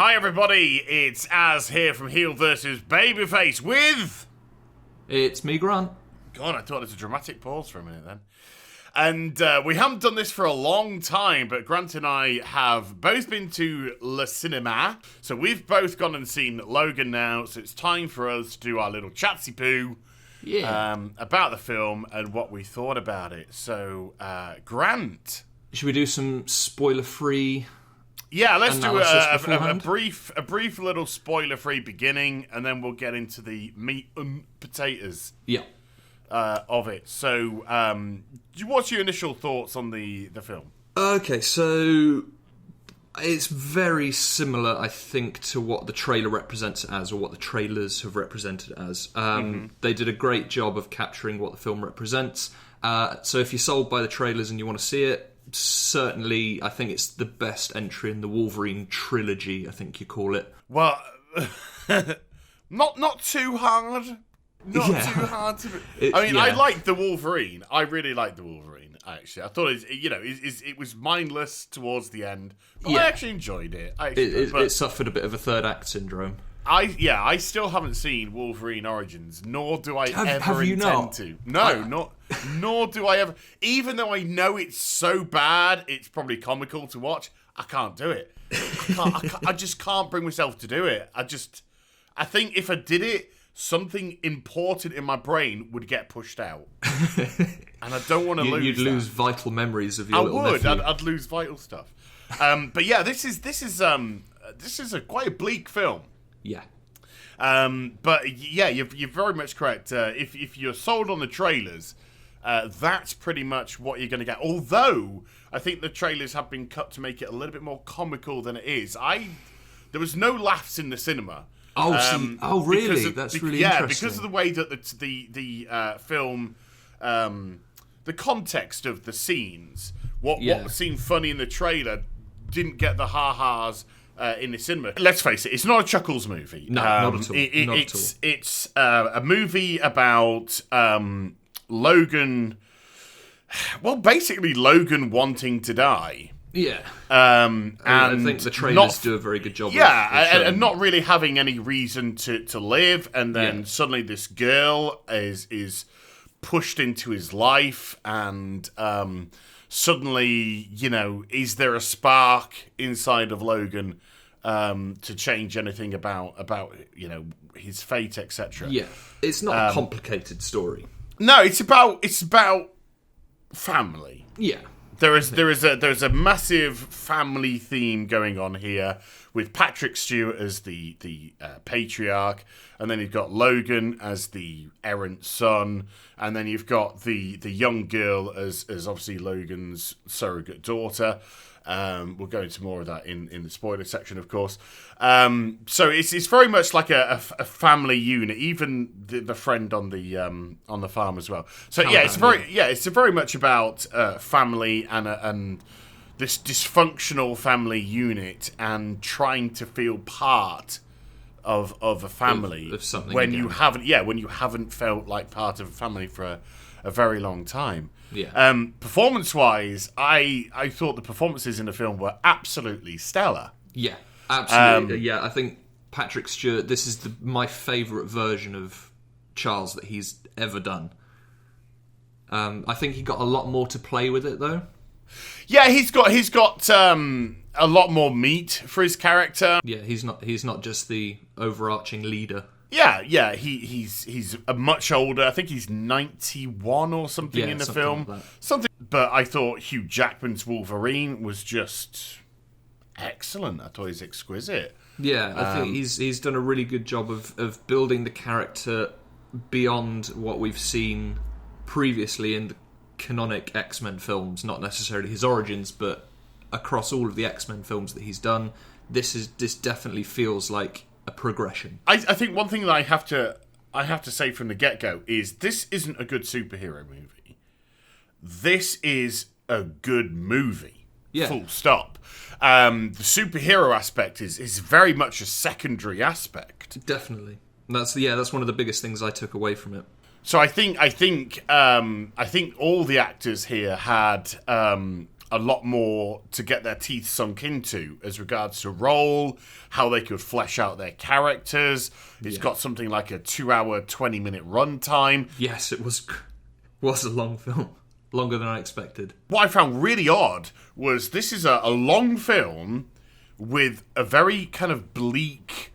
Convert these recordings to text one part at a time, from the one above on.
Hi everybody, it's Az here from HeelvsBabyface with... It's me, Grant. God, I thought it was a dramatic pause for a minute then. And we haven't done this for a long time, but Grant and I have both been to Le Cinema. So we've both gone and seen Logan now, so it's time for us to do our little chatsy-poo about the film and what we thought about it. So, Grant... Should we do some spoiler-free... Yeah, let's do a brief little spoiler-free beginning, and then we'll get into the meat and potatoes of it. So, what's your initial thoughts on the film? Okay, so it's very similar, I think, to what the trailer represents it as, or what the trailers have represented it as. They did a great job of capturing what the film represents. So if you're sold by the trailers and you want to see it, certainly, I think it's the best entry in the Wolverine trilogy, I think you call it. Well, not too hard. Not too hard to be. I like the Wolverine. I really like the Wolverine, actually. I thought it was mindless towards the end, but I actually enjoyed it. It suffered a bit of a third act syndrome. I still haven't seen Wolverine Origins, nor do I ever intend to. Nor do I ever. Even though I know it's so bad, it's probably comical to watch. I can't do it. I just can't bring myself to do it. I think if I did it, something important in my brain would get pushed out, and I don't want to lose. You'd lose vital memories of your little nephew. I'd lose vital stuff. But yeah, this is quite a bleak film. Yeah. But yeah, you're very much correct. If you're sold on the trailers, that's pretty much what you're going to get. Although I think the trailers have been cut to make it a little bit more comical than it is. There was no laughs in the cinema. Really? That's really interesting. Yeah, because of the way that the film, the context of the scenes, what seemed funny in the trailer didn't get the ha-has in the cinema. Let's face it, it's not a Chuckles movie. No, not at all. It's a movie about Logan. Well, basically, Logan wanting to die. Yeah. And I think the trailers do a very good job. And not really having any reason to live, and then suddenly this girl is pushed into his life, and suddenly, is there a spark inside of Logan to change anything about his fate, etc. Yeah, it's not a complicated story. No, it's about family. Yeah. There's a massive family theme going on here with Patrick Stewart as the patriarch, and then you've got Logan as the errant son, and then you've got the young girl as obviously Logan's surrogate daughter. We'll go into more of that in the spoiler section, of course. So it's very much like a family unit, even the friend on the farm as well. So it's very much about family and this dysfunctional family unit, and trying to feel part of a family of something when you haven't felt like part of a family for a very long time. Yeah. Performance-wise, I thought the performances in the film were absolutely stellar. Yeah, absolutely. I think Patrick Stewart, this is my favourite version of Charles that he's ever done. I think he got a lot more to play with it, though. Yeah, he's got a lot more meat for his character. Yeah, he's not just the overarching leader. Yeah, he's a much older. I think he's 91 or something in the film. Like but I thought Hugh Jackman's Wolverine was just excellent. I thought he was exquisite. Yeah, I think he's done a really good job of building the character beyond what we've seen previously in the canonic X-Men films. Not necessarily his origins, but across all of the X-Men films that he's done, this definitely feels like a progression. I think one thing that I have to say from the get-go is this isn't a good superhero movie. This is a good movie. Yeah. Full stop. The superhero aspect is very much a secondary aspect. Definitely. That's one of the biggest things I took away from it. So I think all the actors here had a lot more to get their teeth sunk into as regards to role, how they could flesh out their characters. It's got something like a 2-hour, 20-minute runtime. Yes, it was a long film. Longer than I expected. What I found really odd was this is a long film with a very kind of bleak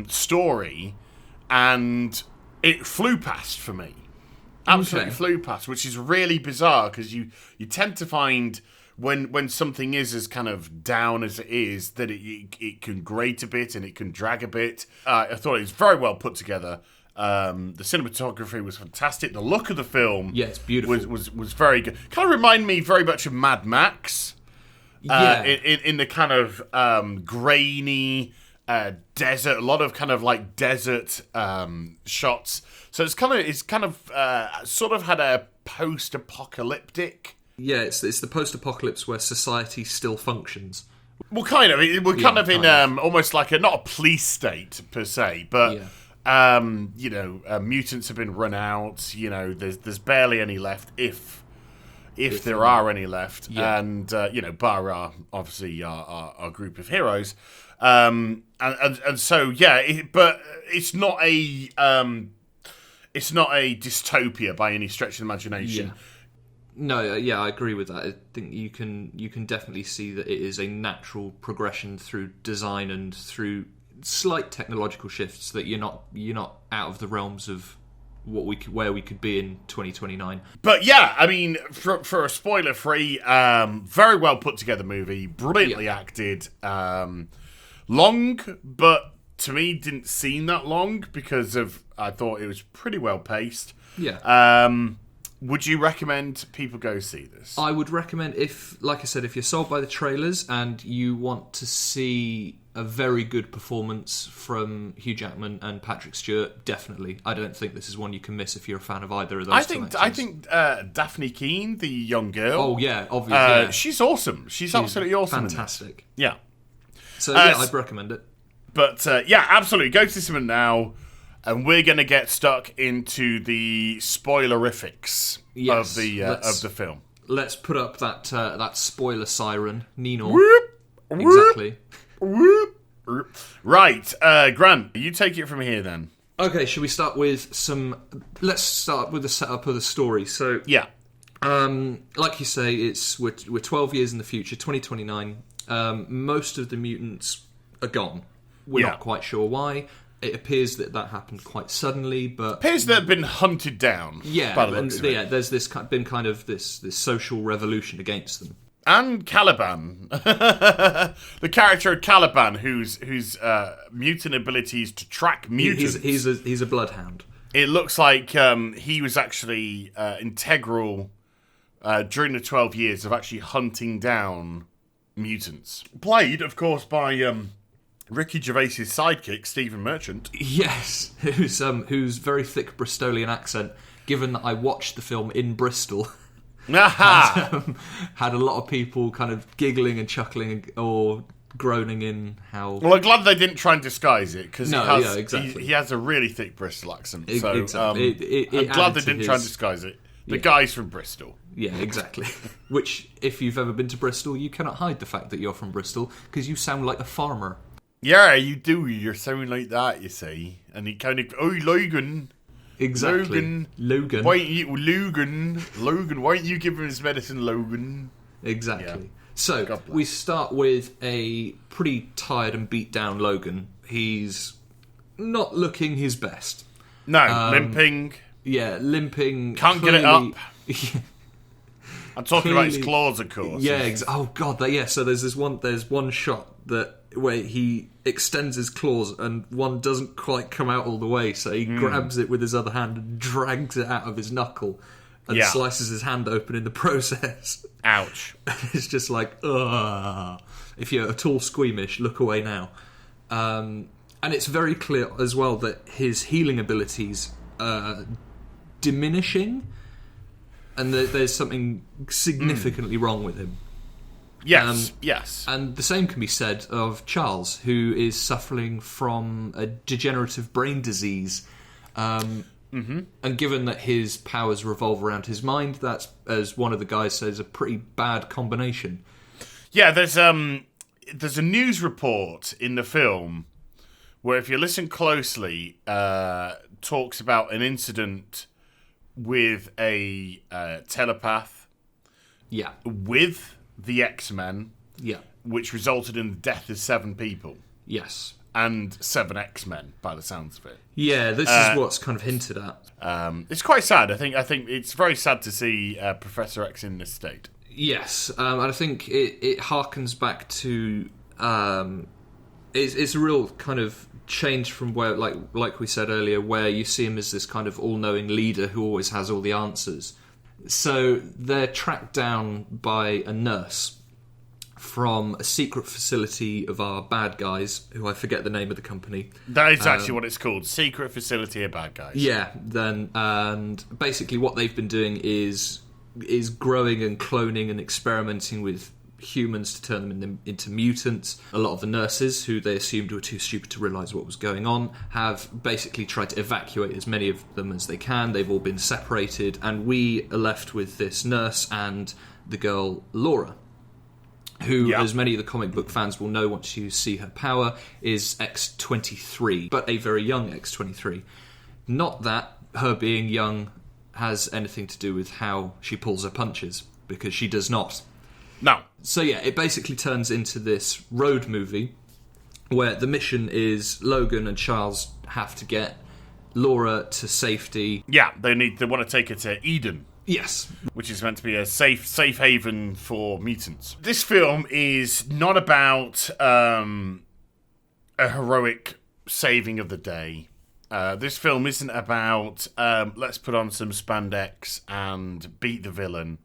story, and it flew past for me. Absolutely flew past, which is really bizarre because you tend to find when something is as kind of down as it is that it can grate a bit and it can drag a bit. I thought it was very well put together. The cinematography was fantastic. The look of the film, it's beautiful. was very good. Kind of remind me very much of Mad Max. In the kind of grainy desert, a lot of kind of like desert shots. So it's kind of sort of had a post-apocalyptic. Yeah, it's the post-apocalypse where society still functions. Well, kind of. We're kind of in almost like not a police state per se, but mutants have been run out. You know, there's barely any left, if there are any left, and bar obviously our group of heroes, and so but it's not a dystopia by any stretch of the imagination. No, I agree with that. I think you can definitely see that it is a natural progression through design and through slight technological shifts that you're not out of the realms of where we could be in 2029. But yeah, I mean, for a spoiler-free, very well put together movie, brilliantly acted, long, but to me didn't seem that long because I thought it was pretty well paced. Yeah. Would you recommend people go see this? I would recommend, like I said, if you're sold by the trailers and you want to see a very good performance from Hugh Jackman and Patrick Stewart, definitely. I don't think this is one you can miss if you're a fan of either of those. I think Daphne Keane, the young girl. Oh yeah, obviously. She's awesome. She's absolutely awesome. Fantastic. Yeah. So I'd recommend it. But absolutely, go to cinema now. And we're going to get stuck into the spoilerifics of the film. Let's put up that spoiler siren, Nino. Whoop, exactly. Whoop, whoop. Right, Grant, you take it from here then. Okay, shall we start with let's start with the setup of the story. So like you say, we're 12 years in the future, 2029. Most of the mutants are gone. We're not quite sure why. It appears that happened quite suddenly, but appears they've been hunted down. There's been kind of this social revolution against them. And Caliban, the character of Caliban, whose mutant abilities to track mutants. He's a bloodhound. It looks like he was actually integral during the 12 years of actually hunting down mutants. Played, of course, by Ricky Gervais's sidekick, Stephen Merchant. Yes, whose very thick Bristolian accent, given that I watched the film in Bristol, had a lot of people kind of giggling and chuckling or groaning in how... Well, I'm glad they didn't try and disguise it, because exactly. he has a really thick Bristol accent, so exactly. I'm glad they didn't try and disguise it. The guy's from Bristol. Yeah, exactly. Which, if you've ever been to Bristol, you cannot hide the fact that you're from Bristol, because you sound like a farmer. Yeah, you do. You're sounding like that, you see. And he kind of... Oh, Logan. Exactly. Logan. Why don't you... Logan, why don't you give him his medicine, Logan? Exactly. Yeah. So, we start with a pretty tired and beat down Logan. He's not looking his best. No, limping. Yeah, limping. Can't get it up. I'm talking about his claws, of course. Yeah, oh god, so there's one shot where he extends his claws and one doesn't quite come out all the way, so he grabs it with his other hand and drags it out of his knuckle and slices his hand open in the process. Ouch. It's just like, ugh. If you're at all squeamish, look away now. And it's very clear as well that his healing abilities are diminishing, and that there's something significantly wrong with him. Yes. And the same can be said of Charles, who is suffering from a degenerative brain disease. Mm-hmm. And given that his powers revolve around his mind, that's, as one of the guys says, a pretty bad combination. Yeah, there's a news report in the film where, if you listen closely, talks about an incident with a telepath. Yeah. With the X-Men. Yeah. Which resulted in the death of 7 people. Yes. And 7 X-Men, by the sounds of it. Yeah, this is what's kind of hinted at. It's quite sad. I think it's very sad to see Professor X in this state. Yes, and I think it harkens back to it's a real kind of change from where, like we said earlier, where you see him as this kind of all-knowing leader who always has all the answers. So they're tracked down by a nurse from a secret facility of our bad guys, who I forget the name of the company. That is actually what it's called, Secret Facility of Bad Guys. Yeah, and basically what they've been doing is growing and cloning and experimenting with humans to turn them into mutants. A lot of the nurses, who they assumed were too stupid to realise what was going on, have basically tried to evacuate as many of them as they can. They've all been separated, and we are left with this nurse and the girl Laura, who, as many of the comic book fans will know once you see her power, is X-23, but a very young X-23. Not that her being young has anything to do with how she pulls her punches, because she does not. No. So yeah, it basically turns into this road movie where the mission is Logan and Charles have to get Laura to safety. Yeah, they want to take her to Eden. Yes. Which is meant to be a safe haven for mutants. This film is not about a heroic saving of the day. This film isn't about let's put on some spandex and beat the villain.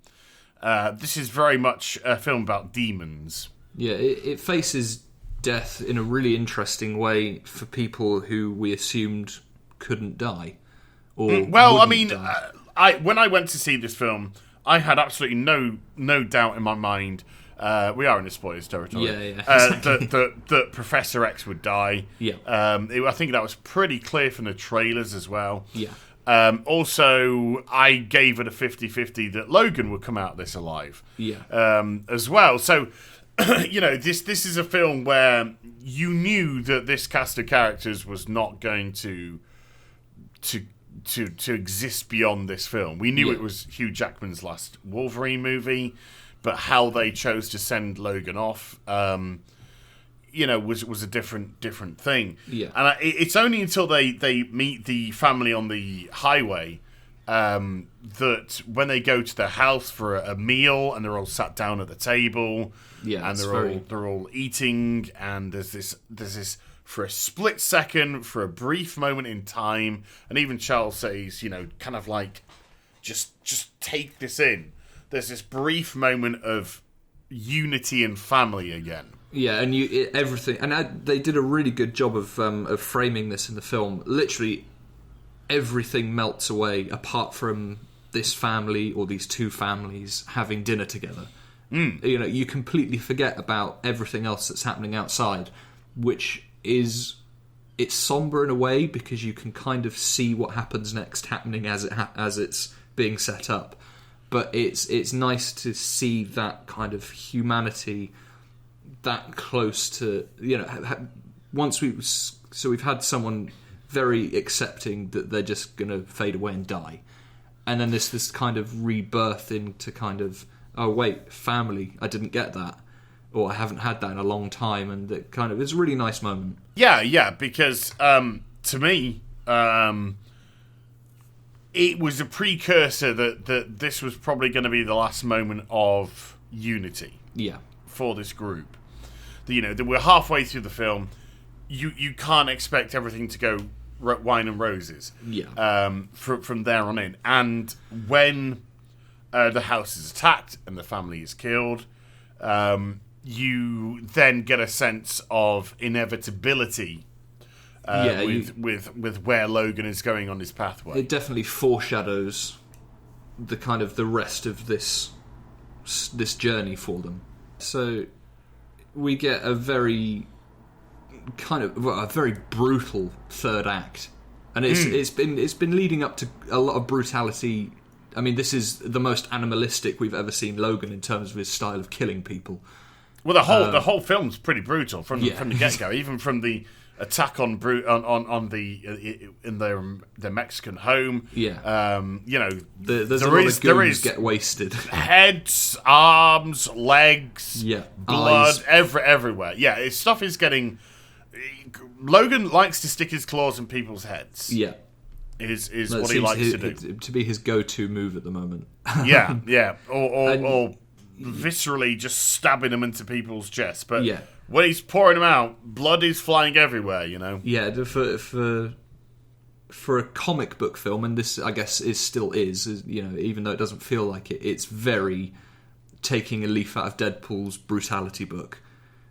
This is very much a film about demons. Yeah, it faces death in a really interesting way for people who we assumed couldn't die. Or when I went to see this film, I had absolutely no doubt in my mind. We are in the spoilers territory. Exactly. That Professor X would die. Yeah. I think that was pretty clear from the trailers as well. Yeah. Also, I gave it a 50-50 that Logan would come out of this alive. Yeah. As well. So, this is a film where you knew that this cast of characters was not going to exist beyond this film. We knew it was Hugh Jackman's last Wolverine movie, but how they chose to send Logan off, was a different thing. Yeah. And it's only until they meet the family on the highway that when they go to their house for a meal and they're all sat down at the table, and they're all eating, and there's this for a split second, for a brief moment in time, and even Charles says, kind of like, just take this in. There's this brief moment of unity and family again. Yeah, and everything, and they did a really good job of framing this in the film. Literally, everything melts away apart from this family or these two families having dinner together. You completely forget about everything else that's happening outside, which is, it's somber in a way because you can kind of see what happens next happening as it's being set up. But it's nice to see that kind of humanity that close to, we've had someone very accepting that they're just going to fade away and die, and then this kind of rebirth into kind of, oh wait, family, I didn't get that, or I haven't had that in a long time, and that kind of, it's a really nice moment. Yeah, because to me, it was a precursor that this was probably going to be the last moment of unity. Yeah. For this group. That we're halfway through the film. You can't expect everything to go wine and roses. Yeah. From there on in. And when the house is attacked and the family is killed, you then get a sense of inevitability. With where Logan is going on his pathway. It definitely foreshadows the kind of the rest of this journey for them. So we get a very brutal third act And it's been leading up to a lot of brutality. I mean, this is the most animalistic we've ever seen Logan in terms of his style of killing people. Well, the whole film's pretty brutal from the get go, even from the attack on their Mexican home. Yeah, there's a lot of goons get wasted. Heads, arms, legs, blood, eyes. Everywhere. Yeah, stuff is getting. Logan likes to stick his claws in people's heads. Yeah, is what he likes to do. To be his go-to move at the moment. yeah, or viscerally just stabbing them into people's chests. But when he's pouring them out, blood is flying everywhere. Yeah, for a comic book film, and this I guess still is even though it doesn't feel like it, it's very taking a leaf out of Deadpool's brutality book,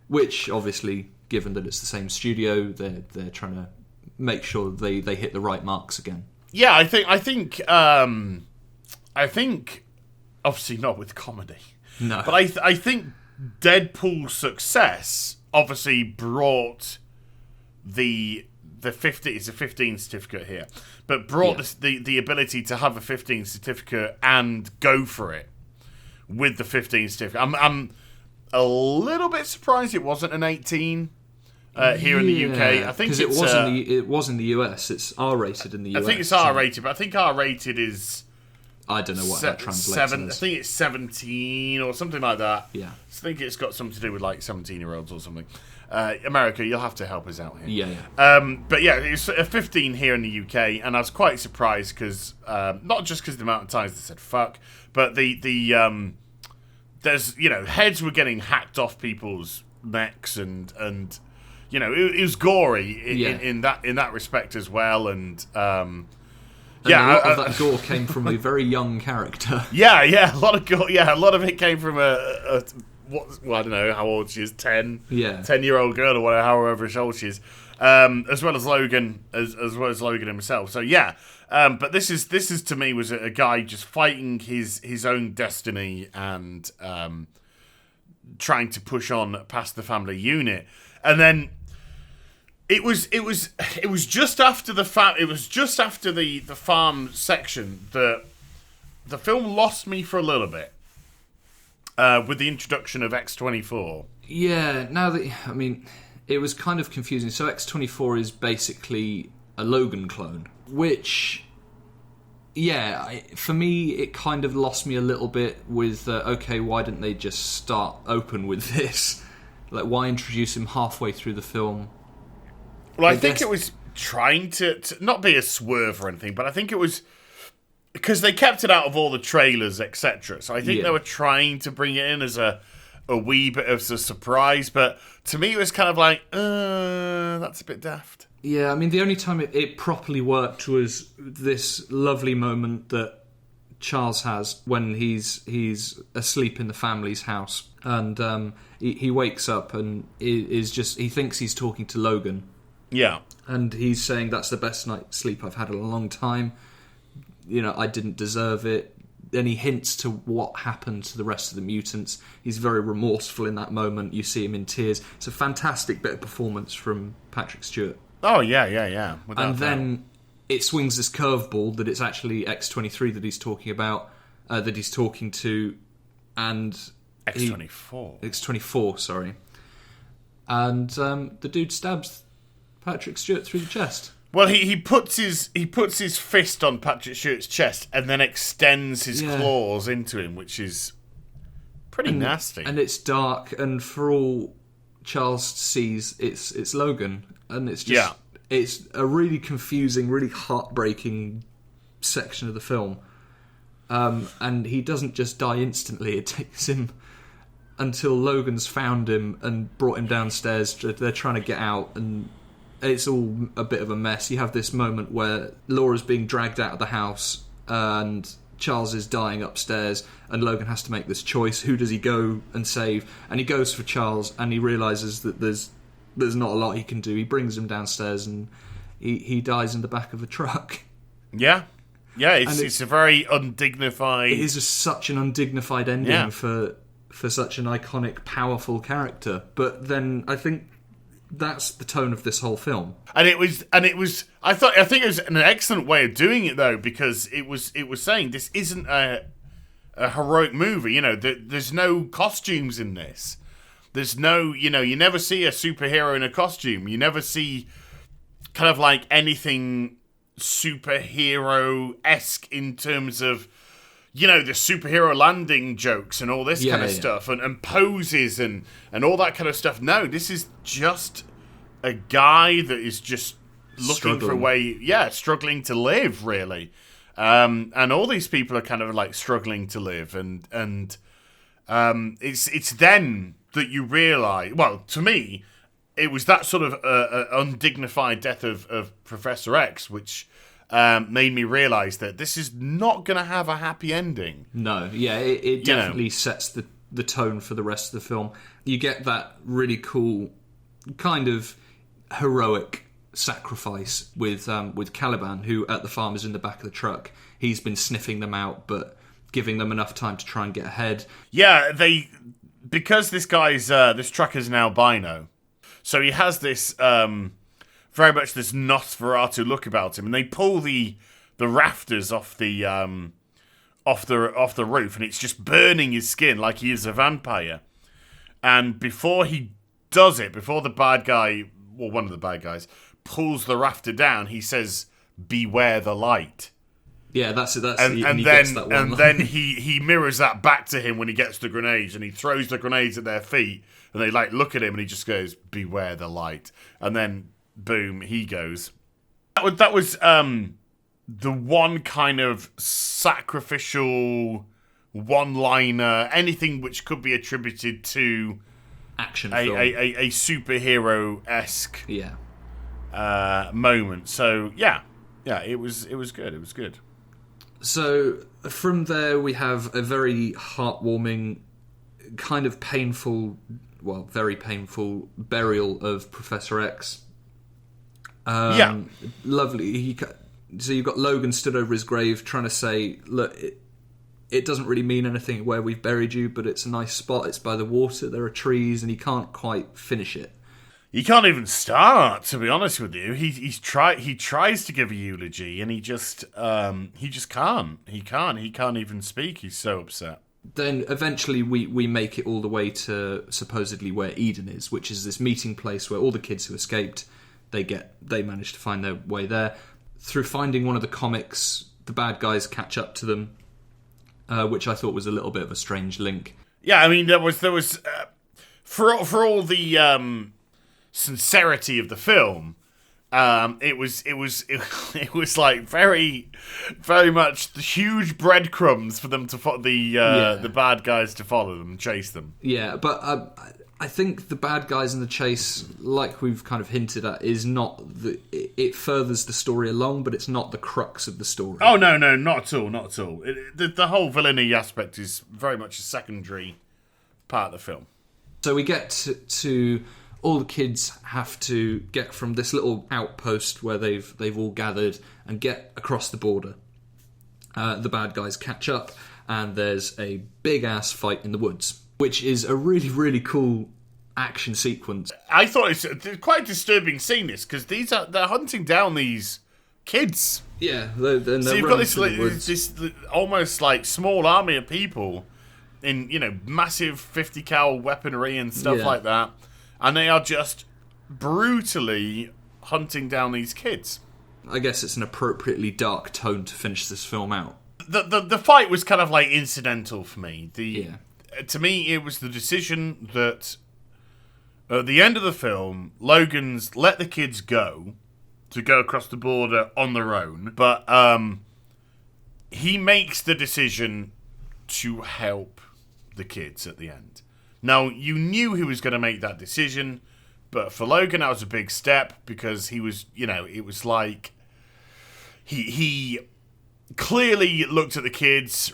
which obviously, given that it's the same studio, they're trying to make sure they hit the right marks again. Yeah, I think obviously not with comedy. No. But I think Deadpool's success obviously brought the 50. It's a 15 certificate here, but brought the ability to have a 15 certificate and go for it with the 15 certificate. I'm a little bit surprised it wasn't an 18 here in the UK. I think it was in the US. It's R-rated in the US. I think it's R-rated, but I think R-rated is. I don't know what that translates as. I think it's 17 or something like that. Yeah. I think it's got something to do with like 17-year-olds or something. America, you'll have to help us out here. Yeah. But yeah, it's a 15 here in the UK, and I was quite surprised because not just because the amount of times they said fuck, but the there's heads were getting hacked off people's necks and it was gory in that respect as well, and. A lot of that gore came from a very young character. Yeah, a lot of gore. Yeah, a lot of it came from I don't know how old she is, 10-year-old girl or whatever, however old she is, as well as Logan, as well as Logan himself. So yeah, but this is to me was a guy just fighting his own destiny and trying to push on past the family unit, and then. It was just after the farm section that the film lost me for a little bit with the introduction of X-24. Yeah, it was kind of confusing. So X-24 is basically a Logan clone, which, for me, it kind of lost me a little bit with, why didn't they just start open with this? Like, why introduce him halfway through the film? Well, I think it was trying to not be a swerve or anything, but I think it was because they kept it out of all the trailers, etc. So I think they were trying to bring it in as a wee bit of a surprise, but to me it was kind of like, that's a bit daft. Yeah, I mean, the only time it properly worked was this lovely moment that Charles has when he's asleep in the family's house, and he wakes up and he thinks he's talking to Logan. Yeah. And he's saying, that's the best night's sleep I've had in a long time. I didn't deserve it. Then he hints to what happened to the rest of the mutants. He's very remorseful in that moment. You see him in tears. It's a fantastic bit of performance from Patrick Stewart. Oh, yeah. And then it swings this curveball that it's actually X-23 that he's talking about, that he's talking to, and... X-24. X-24, sorry. And the dude stabs Patrick Stewart through the chest. Well, he puts his fist on Patrick Stewart's chest and then extends his claws into him, which is pretty nasty. And it's dark, and for all Charles sees, it's Logan, and it's just it's a really confusing, really heartbreaking section of the film. And he doesn't just die instantly; it takes him until Logan's found him and brought him downstairs. They're trying to get out, and it's all a bit of a mess. You have this moment where Laura's being dragged out of the house and Charles is dying upstairs, and Logan has to make this choice. Who does he go and save? And he goes for Charles, and he realises that there's not a lot he can do. He brings him downstairs, and he dies in the back of a truck. Yeah. Yeah, it's a very undignified... It is such an undignified ending for such an iconic, powerful character. But then I think that's the tone of this whole film. And it was. I think it was an excellent way of doing it though, because it was saying this isn't a heroic movie. You know, there's no costumes in this. There's no, you never see a superhero in a costume. You never see kind of like anything superhero-esque in terms of, the superhero landing jokes and all this kind of stuff and poses and all that kind of stuff. No, this is just a guy that is just looking for a way, struggling to live, really. And all these people are kind of like struggling to live. And it's then that you realise, well, to me, it was that sort of undignified death of Professor X, which made me realise that this is not going to have a happy ending. No, yeah, it definitely sets the tone for the rest of the film. You get that really cool kind of heroic sacrifice with Caliban, who at the farm is in the back of the truck. He's been sniffing them out, but giving them enough time to try and get ahead. Yeah, because this guy's this truck is an albino, so he has this very much this Nosferatu look about him, and they pull the rafters off the roof, and it's just burning his skin like he is a vampire. And before he does it, before the bad guy, or one of the bad guys, pulls the rafter down, he says, "Beware the light." Yeah, that's it. And then he mirrors that back to him when he gets the grenades, and he throws the grenades at their feet, and they like look at him, and he just goes, "Beware the light," and then boom, he goes. That was the one kind of sacrificial one-liner, anything which could be attributed to action a film. a superhero-esque moment. So yeah, it was good. It was good. So from there we have a very heartwarming, kind of painful, well, very painful burial of Professor X. Lovely. So you've got Logan stood over his grave trying to say, look, it doesn't really mean anything where we've buried you, but it's a nice spot, it's by the water, there are trees, and he can't quite finish it. He can't even start, to be honest with you. He tries to give a eulogy, and he just can't. He can't even speak. He's so upset. Then eventually we make it all the way to supposedly where Eden is, which is this meeting place where all the kids who escaped, they manage to find their way there. Through finding one of the comics, the bad guys catch up to them, which I thought was a little bit of a strange link. Yeah, I mean there was for all the sincerity of the film, it was like very, very much the huge breadcrumbs for them to the bad guys to follow them and chase them. Yeah, but I think the bad guys in the chase, like we've kind of hinted at, is not it furthers the story along, but it's not the crux of the story. Oh no, not at all. The whole villainy aspect is very much a secondary part of the film. So we get to all the kids have to get from this little outpost where they've all gathered and get across the border. The bad guys catch up, and there's a big ass fight in the woods, which is a really, really cool action sequence. I thought it's quite disturbing seeing this, because they're hunting down these kids. Yeah, they're so you've got this almost like small army of people in massive 50 cal weaponry and stuff like that, and they are just brutally hunting down these kids. I guess it's an appropriately dark tone to finish this film out. The fight was kind of like incidental for me. To me, it was the decision that at the end of the film, Logan's let the kids go to go across the border on their own, but he makes the decision to help the kids at the end. Now, you knew he was going to make that decision, but for Logan, that was a big step, because he was, it was like he clearly looked at the kids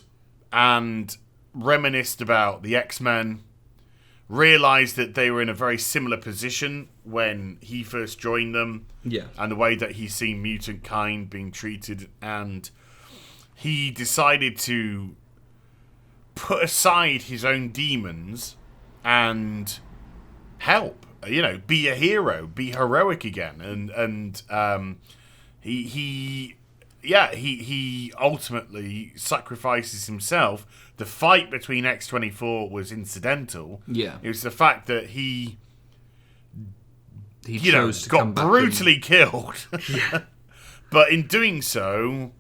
and reminisced about the X-Men, realised that they were in a very similar position when he first joined them, and the way that he's seen mutant kind being treated, and he decided to put aside his own demons and help. be a hero, be heroic again, and he ultimately sacrifices himself. The fight between X-24 was incidental. Yeah, it was the fact that he chose to got come back brutally killed, but in doing so,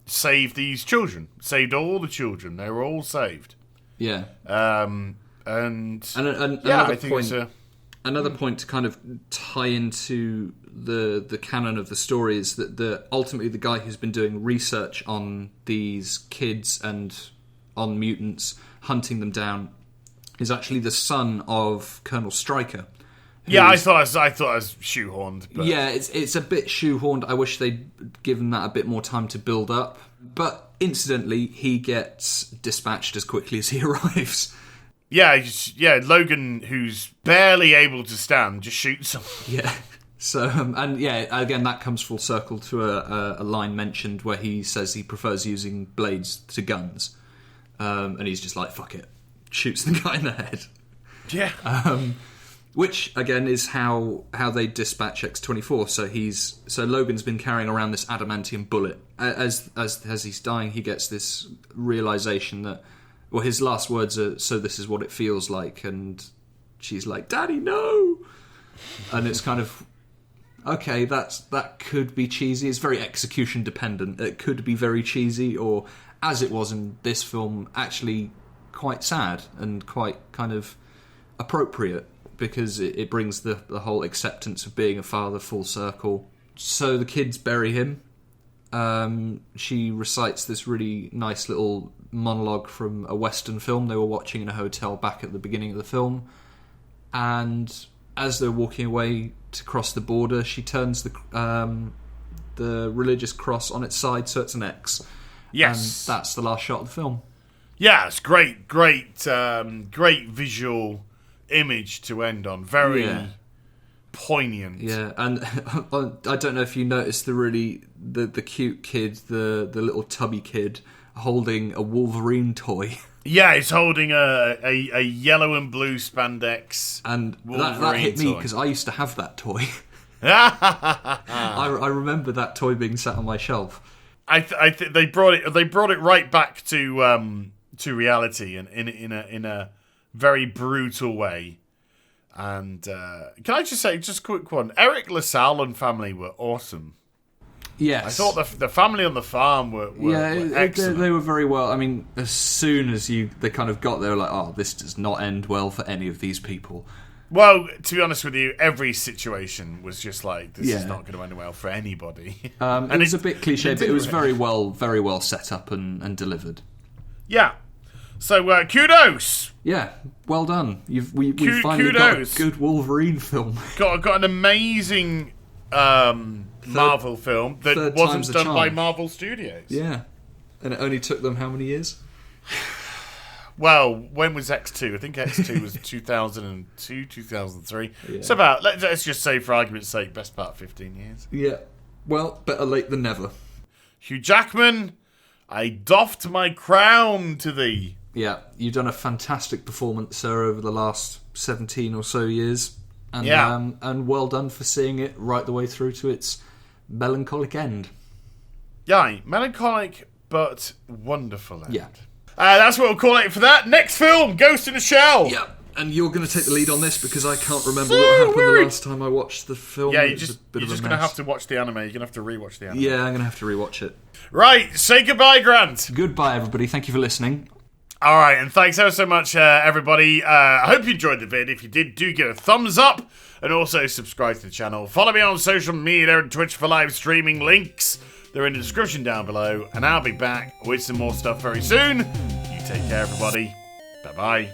saved these children, saved all the children. They were all saved. Yeah, and another point. Another point to kind of tie into the canon of the story is that ultimately the guy who's been doing research on these kids and on mutants, hunting them down, is actually the son of Colonel Stryker. Yeah, I thought I was shoehorned. But... Yeah, it's a bit shoehorned. I wish they'd given that a bit more time to build up. But incidentally, he gets dispatched as quickly as he arrives. Yeah, Logan, who's barely able to stand, just shoots him. Yeah. So, again, that comes full circle to a line mentioned where he says he prefers using blades to guns. And he's just like, fuck it. Shoots the guy in the head. Yeah. Which, again, is how they dispatch X-24. So Logan's been carrying around this adamantium bullet. As he's dying, he gets this realisation that, well, his last words are, "So this is what it feels like," and she's like, "Daddy, no!" And it's kind of, okay, that could be cheesy. It's very execution dependent. It could be very cheesy, or, as it was in this film, actually quite sad and quite kind of appropriate, because it brings the whole acceptance of being a father full circle. So the kids bury him. She recites this really nice little monologue from a Western film they were watching in a hotel back at the beginning of the film. And as they're walking away to cross the border, she turns the religious cross on its side, so it's an X. Yes. And that's the last shot of the film. Yeah, it's great visual image to end on. Very poignant. Yeah, and I don't know if you noticed the cute kid, the little tubby kid, holding a Wolverine toy. Yeah, he's holding a yellow and blue spandex, and Wolverine that hit me toy. because I used to have that toy. I remember that toy being sat on my shelf. I think they brought it right back to reality, and in a very brutal way. And can I just say, just a quick one, Eric LaSalle and family were awesome. Yes. I thought the family on the farm were excellent. They were very well. I mean, as soon as they kind of got there, like, oh, this does not end well for any of these people. Well, to be honest with you, every situation was just like, this is not going to end well for anybody. And it was a bit cliche, but it was very well set up and delivered. Yeah. So, kudos. Yeah, well done. We finally got a good Wolverine film. Got an amazing Marvel film that wasn't done by Marvel Studios. Yeah. And it only took them how many years? Well, when was X2? I think X2 was 2002, 2003. Yeah. So about, let's just say, for argument's sake, best part of 15 years. Yeah. Well, better late than never. Hugh Jackman, I doffed my crown to thee. Yeah, you've done a fantastic performance, sir, over the last 17 or so years. And, and well done for seeing it right the way through to its melancholic end. Yeah, melancholic but wonderful end. Yeah. That's what we'll call it for that. Next film, Ghost in a Shell. Yeah, and you're going to take the lead on this because I can't remember what happened the last time I watched the film. Yeah, you're just going to have to watch the anime. You're going to have to rewatch the anime. Yeah, I'm going to have to rewatch it. Right, say goodbye, Grant. Goodbye, everybody. Thank you for listening. All right, and thanks ever so much, everybody. I hope you enjoyed the vid. If you did, do give a thumbs up. And also subscribe to the channel. Follow me on social media and Twitch for live streaming links. They're in the description down below. And I'll be back with some more stuff very soon. You take care, everybody. Bye-bye.